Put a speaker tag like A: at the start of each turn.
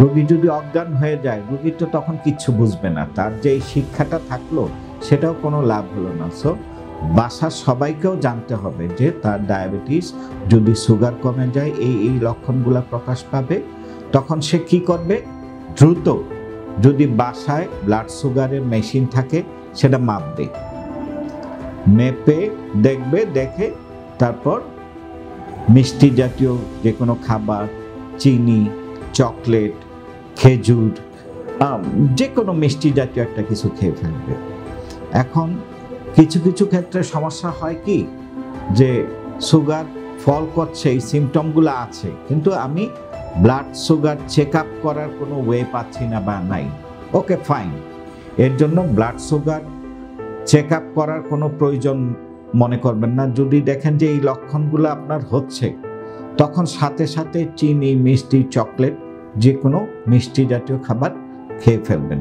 A: রোগী যদি অজ্ঞান হয়ে যায়, রোগী তো তখন কিচ্ছু বুঝবে না, তার যে শিক্ষাটা থাকলো সেটাও কোনো লাভ হলো না। সো বাসার সবাইকেও জানতে হবে যে তার ডায়াবেটিস, যদি সুগার কমে যায় এই লক্ষণগুলো প্রকাশ পাবে, তখন সে কি করবে? দ্রুত, যদি বাসায় ব্লাড সুগারের মেশিন থাকে সেটা মাপবে, মেপে দেখবে, দেখে তারপর মিষ্টি জাতীয় যে কোনো খাবার, চিনি, চকলেট, খেজুর, যে কোনো মিষ্টি জাতীয় একটা কিছু খেয়ে ফেলবে। এখন কিছু কিছু ক্ষেত্রে সমস্যা হয় কি, যে সুগার ফল করছে, এই সিমটমগুলো আছে, কিন্তু আমি ব্লাড সুগার চেক আপ করার কোনো ওয়ে পাচ্ছি না বা নাই। ওকে, ফাইন, এর জন্য ব্লাড সুগার চেক আপ করার কোনো প্রয়োজন মনে করবেন না। যদি দেখেন যে এই লক্ষণগুলো আপনার হচ্ছে, তখন সাথে সাথে চিনি, মিষ্টি, চকলেট, যে কোনো মিষ্টি জাতীয় খাবার খেয়ে ফেলবেন।